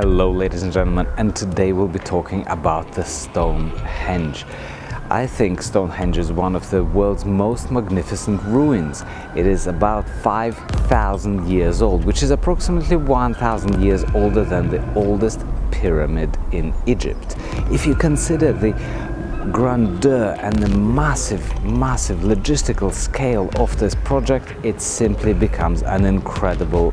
Hello ladies and gentlemen, and today we'll be talking about the Stonehenge. I think Stonehenge is one of the world's most magnificent ruins. It is about 5,000 years old, which is approximately 1,000 years older than the oldest pyramid in Egypt. If you consider the grandeur and the massive logistical scale of this project, it simply becomes an incredible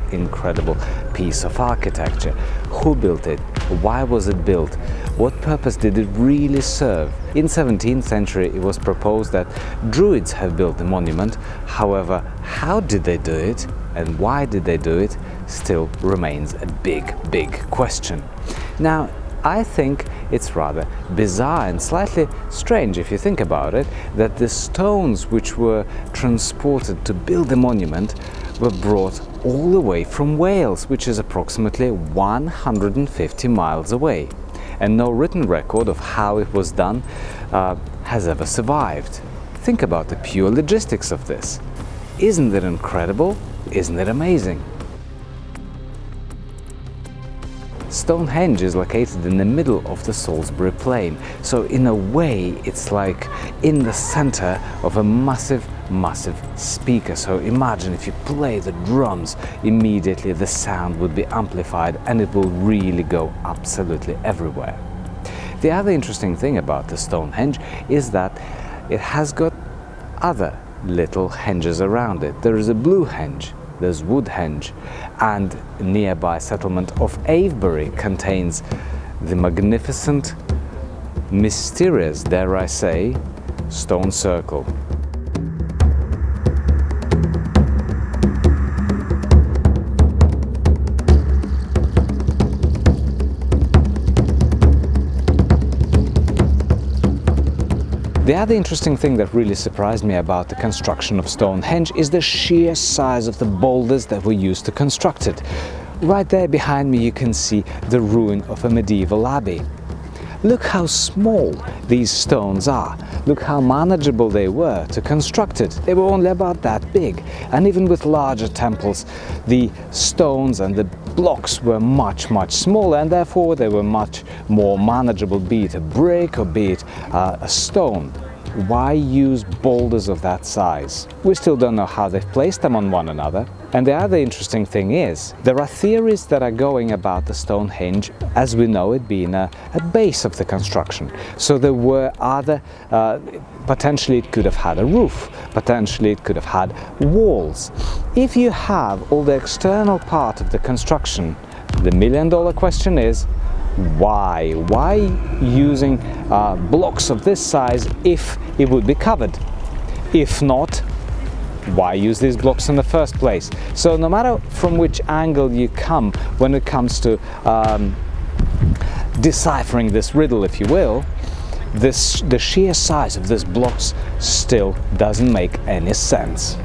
piece of architecture. Who built it? Why was it built? What purpose did it really serve? In 17th century it was proposed that Druids have built the monument. However, how did they do it and why did they do it still remains a big question. Now, I think it's rather bizarre and slightly strange, if you think about it, that the stones which were transported to build the monument were brought all the way from Wales, which is approximately 150 miles away. And no written record of how it was done has ever survived. Think about the pure logistics of this. Isn't it incredible? Isn't it amazing? Stonehenge is located in the middle of the Salisbury Plain, so in a way it's like in the center of a massive speaker. So imagine if you play the drums, immediately the sound would be amplified and it will really go absolutely everywhere. The other interesting thing about the Stonehenge is that it has got other little henges around it. There is a blue henge, there's Woodhenge, and nearby settlement of Avebury contains the magnificent, mysterious, dare I say, stone circle. The other interesting thing that really surprised me about the construction of Stonehenge is the sheer size of the boulders that were used to construct it. Right there behind me you can see the ruin of a medieval abbey. Look how small these stones are. Look how manageable they were to construct it. They were only about that big. And even with larger temples, the stones and the blocks were much smaller, and therefore they were much more manageable, be it a brick or be it a stone. Why use boulders of that size? We still don't know how they've placed them on one another. And the other interesting thing is, there are theories that are going about the Stonehenge as we know it being a base of the construction. So there were other, potentially it could have had a roof, potentially it could have had walls. If you have all the external part of the construction, the million-dollar question is, why? Why using blocks of this size if it would be covered? If not, why use these blocks in the first place? So no matter from which angle you come when it comes to deciphering this riddle, if you will, the sheer size of these blocks still doesn't make any sense.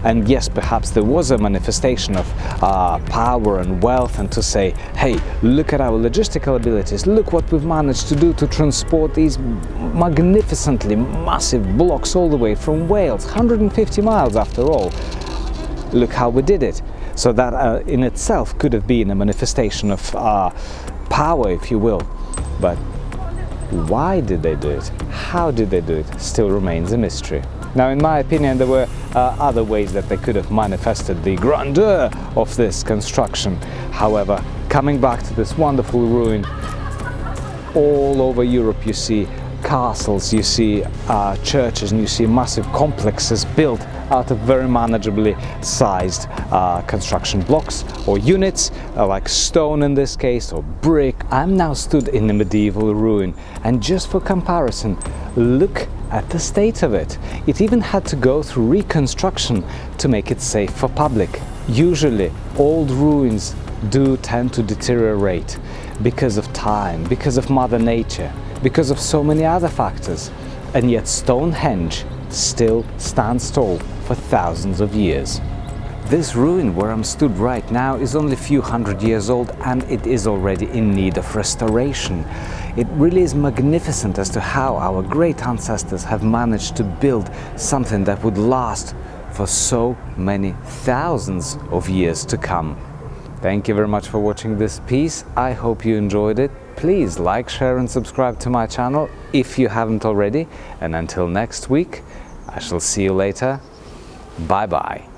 And yes, perhaps there was a manifestation of power and wealth, and to say, hey, look at our logistical abilities, look what we've managed to do to transport these magnificently massive blocks all the way from Wales, 150 miles after all. Look how we did it. So that in itself could have been a manifestation of power, if you will. But why did they do it? How did they do it? Still remains a mystery. Now, in my opinion, there were other ways that they could have manifested the grandeur of this construction. However, coming back to this wonderful ruin, all over Europe you see castles, you see churches, and you see massive complexes built out of very manageably sized construction blocks or units, like stone in this case, or brick. I'm now stood in a medieval ruin, and just for comparison, look at the state of it. It even had to go through reconstruction to make it safe for public. Usually old ruins do tend to deteriorate because of time, because of Mother Nature, because of so many other factors, and yet Stonehenge still stands tall for thousands of years. This ruin where I'm stood right now is only a few hundred years old, and it is already in need of restoration. It really is magnificent as to how our great ancestors have managed to build something that would last for so many thousands of years to come. Thank you very much for watching this piece. I hope you enjoyed it. Please like, share and subscribe to my channel if you haven't already. And until next week, I shall see you later. Bye bye.